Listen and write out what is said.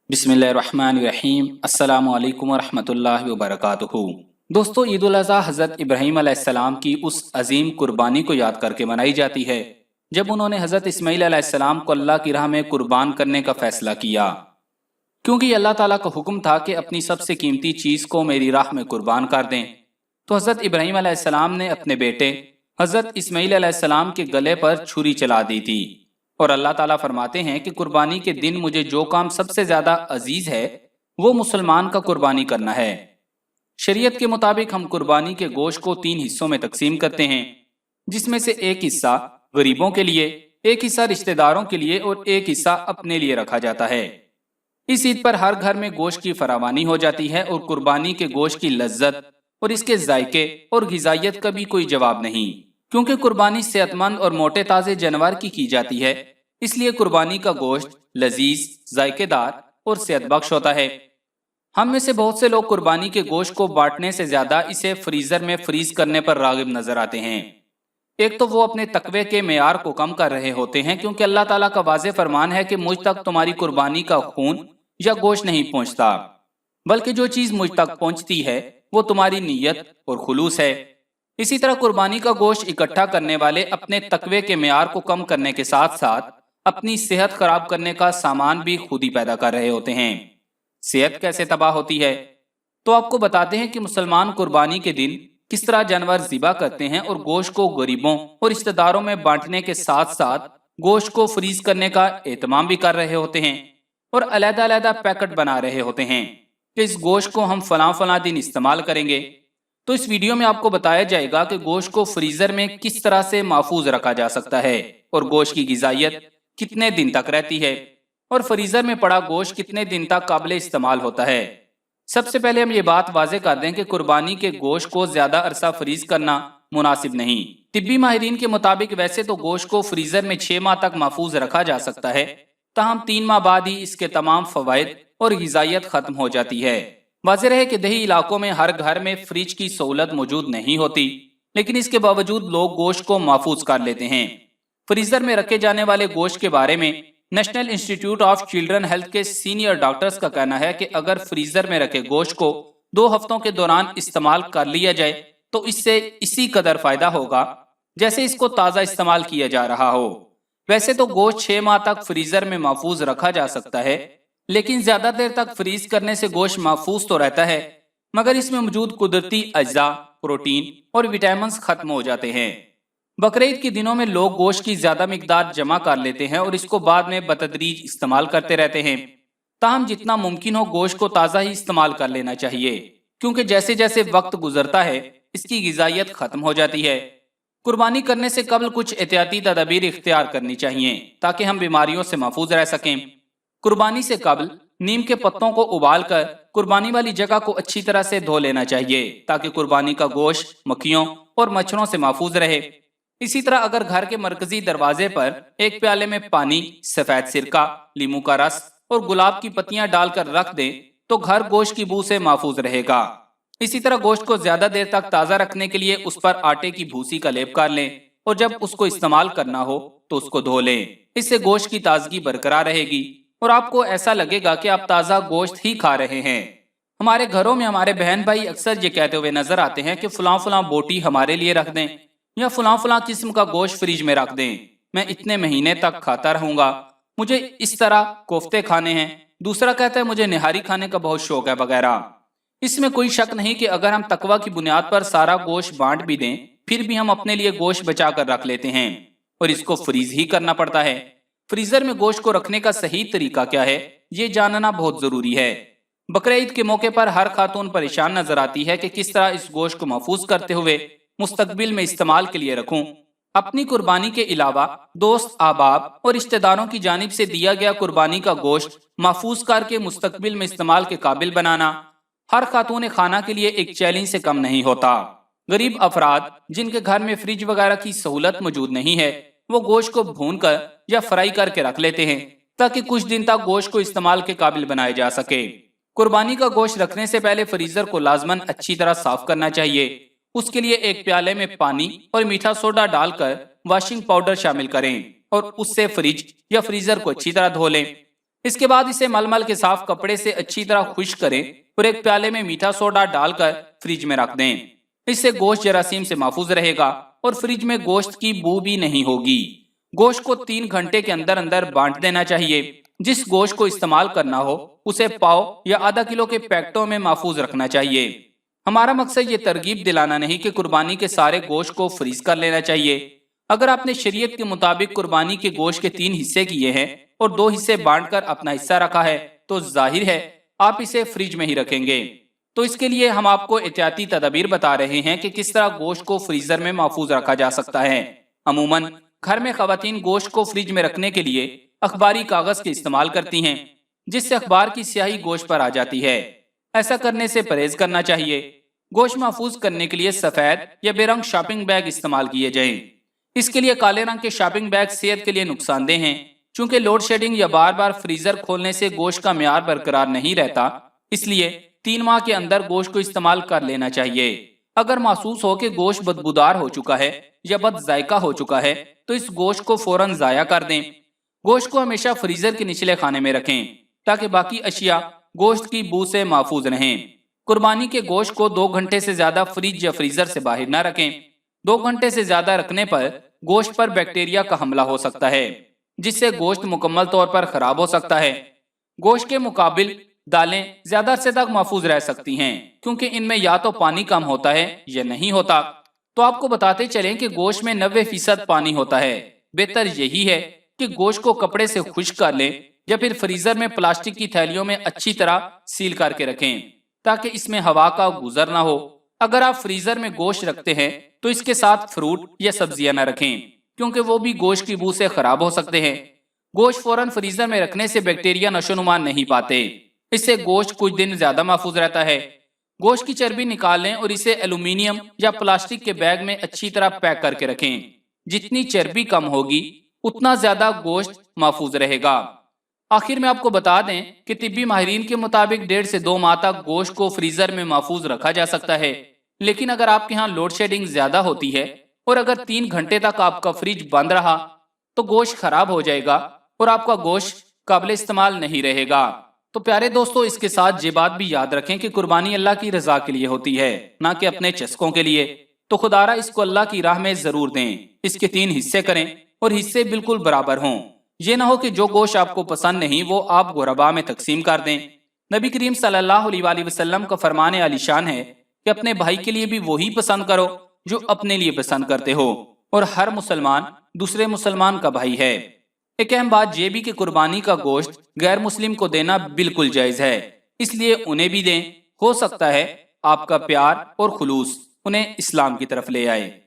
بسم اللہ الرحمن الرحیم۔ السلام علیکم ورحمۃ اللہ وبرکاتہ۔ دوستو، عید الاضحیٰ حضرت ابراہیم علیہ السلام کی اس عظیم قربانی کو یاد کر کے منائی جاتی ہے جب انہوں نے حضرت اسماعیل علیہ السلام کو اللہ کی راہ میں قربان کرنے کا فیصلہ کیا، کیونکہ یہ اللہ تعالیٰ کا حکم تھا کہ اپنی سب سے قیمتی چیز کو میری راہ میں قربان کر دیں۔ تو حضرت ابراہیم علیہ السلام نے اپنے بیٹے حضرت اسماعیل علیہ السلام کے گلے پر چھری چلا دی تھی، اور اللہ تعالیٰ فرماتے ہیں کہ قربانی کے دن مجھے جو کام سب سے زیادہ عزیز ہے وہ مسلمان کا قربانی کرنا ہے۔ شریعت کے مطابق ہم قربانی کے گوشت کو 3 حصوں میں تقسیم کرتے ہیں، جس میں سے ایک حصہ غریبوں کے لیے، ایک حصہ رشتہ داروں کے لیے اور ایک حصہ اپنے لیے رکھا جاتا ہے۔ اس عید پر ہر گھر میں گوشت کی فراوانی ہو جاتی ہے، اور قربانی کے گوشت کی لذت اور اس کے ذائقے اور غذائیت کا بھی کوئی جواب نہیں، کیونکہ قربانی صحت مند اور موٹے تازے جانور کی جاتی ہے، اس لیے قربانی کا گوشت لذیذ، ذائقے دار اور صحت بخش ہوتا ہے۔ ہم میں سے بہت سے لوگ قربانی کے گوشت کو بانٹنے سے زیادہ اسے فریزر میں فریز کرنے پر راغب نظر آتے ہیں۔ ایک تو وہ اپنے تقوی کے معیار کو کم کر رہے ہوتے ہیں، کیونکہ اللہ تعالیٰ کا واضح فرمان ہے کہ مجھ تک تمہاری قربانی کا خون یا گوشت نہیں پہنچتا، بلکہ جو چیز مجھ تک پہنچتی ہے وہ تمہاری نیت اور خلوص ہے۔ اسی طرح قربانی کا گوشت اکٹھا کرنے والے اپنے تقوی کے معیار کو کم کرنے کے ساتھ ساتھ اپنی صحت خراب کرنے کا سامان بھی خود ہی پیدا کر رہے ہوتے ہیں۔ صحت کیسے تباہ ہوتی ہے؟ تو آپ کو بتاتے ہیں کہ مسلمان قربانی کے دن کس طرح جانور ذبح کرتے ہیں، اور گوشت کو غریبوں اور رشتہ داروں میں بانٹنے کے ساتھ ساتھ گوشت کو فریز کرنے کا اہتمام بھی کر رہے ہوتے ہیں، اور علیحدہ علیحدہ پیکٹ بنا رہے ہوتے ہیں کہ اس گوشت کو ہم فلاں دن استعمال کریں گے۔ تو اس ویڈیو میں آپ کو بتایا جائے گا کہ گوشت کو فریزر میں کس طرح سے محفوظ رکھا جا سکتا ہے، اور گوشت کی غذائیت کتنے دن تک رہتی ہے، اور فریزر میں پڑا گوشت کتنے دن تک قابل استعمال ہوتا ہے۔ سب سے پہلے ہم یہ بات واضح کر دیں کہ قربانی کے گوشت کو زیادہ عرصہ فریز کرنا مناسب نہیں۔ طبی ماہرین کے مطابق ویسے تو گوشت کو فریزر میں 6 ماہ تک محفوظ رکھا جا سکتا ہے، تاہم 3 ماہ بعد ہی اس کے تمام فوائد اور غذائیت ختم ہو جاتی ہے۔ واضح رہے کہ دیہی علاقوں میں ہر گھر میں فریج کی سہولت موجود نہیں ہوتی، لیکن اس کے باوجود لوگ گوشت کو محفوظ کر لیتے ہیں۔ فریزر میں رکھے جانے والے گوشت کے بارے میں نیشنل انسٹی ٹیوٹ آف چلڈرن ہیلتھ کے سینئر ڈاکٹرز کا کہنا ہے کہ اگر فریزر میں رکھے گوشت کو 2 ہفتوں کے دوران استعمال کر لیا جائے تو اس سے اسی قدر فائدہ ہوگا جیسے اس کو تازہ استعمال کیا جا رہا ہو۔ ویسے تو گوشت 6 ماہ تک فریزر میں محفوظ رکھا جا سکتا ہے، لیکن زیادہ دیر تک فریز کرنے سے گوشت محفوظ تو رہتا ہے، مگر اس میں موجود قدرتی اجزاء، پروٹین اور وٹامنز ختم ہو جاتے ہیں۔ بقرعید کے دنوں میں لوگ گوشت کی زیادہ مقدار جمع کر لیتے ہیں اور اس کو بعد میں بتدریج استعمال کرتے رہتے ہیں۔ تاہم جتنا ممکن ہو گوشت کو تازہ ہی استعمال کر لینا چاہیے، کیونکہ جیسے جیسے وقت گزرتا ہے اس کی غذائیت ختم ہو جاتی ہے۔ قربانی کرنے سے قبل کچھ احتیاطی تدابیر اختیار کرنی چاہیے تاکہ ہم بیماریوں سے محفوظ رہ سکیں۔ قربانی سے قبل نیم کے پتوں کو ابال کر قربانی والی جگہ کو اچھی طرح سے دھو لینا چاہیے تاکہ قربانی کا گوشت مکھیوں اور مچھروں سے محفوظ رہے۔ اسی طرح اگر گھر کے مرکزی دروازے پر ایک پیالے میں پانی، سفید سرکہ، لیموں کا رس اور گلاب کی پتیاں ڈال کر رکھ دیں تو گھر گوشت کی بو سے محفوظ رہے گا۔ اسی طرح گوشت کو زیادہ دیر تک تازہ رکھنے کے لیے اس پر آٹے کی بھوسی کا لیپ کر لیں، اور جب اس کو استعمال کرنا ہو تو اس کو دھو لیں۔ اس سے گوشت کی تازگی برقرار رہے گی اور آپ کو ایسا لگے گا کہ آپ تازہ گوشت ہی کھا رہے ہیں۔ ہمارے گھروں میں ہمارے بہن بھائی اکثر یہ کہتے ہوئے نظر آتے ہیں کہ فلاں بوٹی ہمارے لیے رکھ دیں، یا فلاں قسم کا گوشت فریج میں رکھ دیں، میں اتنے مہینے تک کھاتا رہوں گا، مجھے اس طرح کوفتے کھانے ہیں، دوسرا کہتا ہے مجھے نہاری کھانے کا بہت شوق ہے وغیرہ۔ اس میں کوئی شک نہیں کہ اگر ہم تقوی کی بنیاد پر سارا گوشت بانٹ بھی دیں پھر بھی ہم اپنے لیے گوشت بچا کر رکھ لیتے ہیں، اور اس کو فریز ہی کرنا پڑتا ہے۔ فریزر میں گوشت کو رکھنے کا صحیح طریقہ کیا ہے یہ جاننا بہت ضروری ہے۔ بقرعید کے موقع پر ہر خاتون پریشان نظر آتی ہے کہ کس طرح اس گوشت کو محفوظ کرتے ہوئے مستقبل میں استعمال کے لیے رکھوں۔ اپنی قربانی کے علاوہ دوست، احباب اور رشتہ داروں کی جانب سے دیا گیا قربانی کا گوشت محفوظ کر کے مستقبل میں استعمال کے قابل بنانا ہر خاتون خانہ کے لیے ایک چیلنج سے کم نہیں ہوتا۔ غریب افراد جن کے گھر میں فریج وغیرہ کی سہولت موجود نہیں ہے وہ گوشت کو بھون کر یا فرائی کر کے رکھ لیتے ہیں تاکہ کچھ دن تک گوشت کو استعمال کے قابل بنایا جا سکے۔ قربانی کا گوشت رکھنے سے پہلے فریزر کو لازماً اچھی طرح صاف کرنا چاہیے۔ اس کے لیے ایک پیالے میں پانی اور میٹھا سوڈا ڈال کر واشنگ پاؤڈر شامل کریں اور اس سے فریج یا فریزر کو اچھی طرح دھو لیں۔ اس کے بعد اسے مل مل کے صاف کپڑے سے اچھی طرح خشک کریں اور ایک پیالے میں میٹھا سوڈا ڈال کر فریج میں رکھ دیں۔ اس سے گوشت جراثیم سے محفوظ رہے گا اور فریج میں گوشت کی بو بھی نہیں ہوگی۔ گوشت کو 3 گھنٹے کے اندر اندر بانٹ دینا چاہیے۔ جس گوشت کو استعمال کرنا ہو اسے پاؤ یا آدھا کلو کے پیکٹوں میں محفوظ رکھنا چاہیے۔ ہمارا مقصد یہ ترغیب دلانا نہیں کہ قربانی کے سارے گوشت کو فریز کر لینا چاہیے۔ اگر آپ نے شریعت کے مطابق قربانی کے گوشت کے 3 حصے کیے ہیں اور 2 حصے بانٹ کر اپنا حصہ رکھا ہے تو ظاہر ہے آپ اسے فریج میں ہی رکھیں گے۔ تو اس کے لیے ہم آپ کو احتیاطی تدابیر بتا رہے ہیں کہ کس طرح گوشت کو فریزر میں محفوظ رکھا جا سکتا ہے۔ عموماً گھر میں خواتین گوشت کو فریج میں رکھنے کے لیے اخباری کاغذ کے استعمال کرتی ہیں، جس سے اخبار کی سیاہی گوشت پر آ جاتی ہے۔ ایسا کرنے سے پرہیز کرنا چاہیے۔ گوشت محفوظ کرنے کے لیے سفید یا بے رنگ شاپنگ بیگ استعمال کیے جائیں۔ اس کے لیے کالے رنگ کے شاپنگ بیگ صحت کے لیے نقصان دہ ہیں، چونکہ لوڈ شیڈنگ یا بار بار فریزر کھولنے سے گوشت کا معیار برقرار نہیں رہتا، اس لیے 3 ماہ کے اندر گوشت کو استعمال کر لینا چاہیے۔ اگر محسوس ہو کہ گوشت بدبودار ہو چکا ہے یا بد ذائقہ ہو چکا ہے تو اس گوشت کو فوراً ضائع کر دیں۔ گوشت کو ہمیشہ فریزر کے نچلے خانے میں رکھیں تاکہ باقی اشیاء گوشت کی بو سے محفوظ رہیں۔ قربانی کے گوشت کو 2 گھنٹے سے زیادہ فریج یا فریزر سے باہر نہ رکھیں۔ 2 گھنٹے سے زیادہ رکھنے پر گوشت پر بیکٹیریا کا حملہ ہو سکتا ہے، جس سے گوشت مکمل طور پر خراب ہو سکتا ہے۔ گوشت کے مقابل دالیں زیادہ عرصے تک محفوظ رہ سکتی ہیں، کیونکہ ان میں یا تو پانی کم ہوتا ہے یا نہیں ہوتا۔ تو آپ کو بتاتے چلیں کہ گوشت میں 90% پانی ہوتا ہے۔ بہتر یہی ہے کہ گوشت کو کپڑے سے خشک کر لیں یا پھر فریزر میں پلاسٹک کی تھیلیوں میں اچھی طرح سیل کر کے رکھیں تاکہ اس میں ہوا کا گزر نہ ہو۔ اگر آپ فریزر میں گوشت رکھتے ہیں تو اس کے ساتھ فروٹ یا سبزیاں نہ رکھیں، کیونکہ وہ بھی گوشت کی بو سے خراب ہو سکتے ہیں۔ گوشت فوراً فریزر میں رکھنے سے بیکٹیریا نشوونما نہیں پاتے، اس سے گوشت کچھ دن زیادہ محفوظ رہتا ہے۔ گوشت کی چربی نکال لیں اور اسے ایلومینیم یا پلاسٹک کے بیگ میں اچھی طرح پیک کر کے رکھیں۔ جتنی چربی کم ہوگی اتنا زیادہ گوشت محفوظ رہے گا۔ آخر میں آپ کو بتا دیں کہ طبی ماہرین کے مطابق 1.5 سے 2 ماہ تک گوشت کو فریزر میں محفوظ رکھا جا سکتا ہے، لیکن اگر آپ کے ہاں لوڈ شیڈنگ زیادہ ہوتی ہے اور اگر 3 گھنٹے تک آپ کا فریج بند رہا تو گوشت خراب ہو جائے گا اور آپ کا گوشت قابل استعمال نہیں رہے گا۔ تو پیارے دوستو، اس کے ساتھ یہ بات بھی یاد رکھیں کہ قربانی اللہ کی رضا کے لیے ہوتی ہے، نہ کہ اپنے چسکوں کے لیے۔ تو خدارا اس کو اللہ کی راہ میں ضرور دیں۔ اس کے 3 حصے کریں اور حصے بالکل برابر ہوں۔ یہ نہ ہو کہ جو گوشت آپ کو پسند نہیں وہ آپ غربا میں تقسیم کر دیں۔ نبی کریم صلی اللہ علیہ وآلہ وسلم کا فرمان عالی شان ہے کہ اپنے بھائی کے لیے بھی وہی پسند کرو جو اپنے لیے پسند کرتے ہو، اور ہر مسلمان دوسرے مسلمان کا بھائی ہے۔ ایک اہم بات یہ بھی کہ قربانی کا گوشت غیر مسلم کو دینا بالکل جائز ہے، اس لیے انہیں بھی دیں۔ ہو سکتا ہے آپ کا پیار اور خلوص انہیں اسلام کی طرف لے آئے۔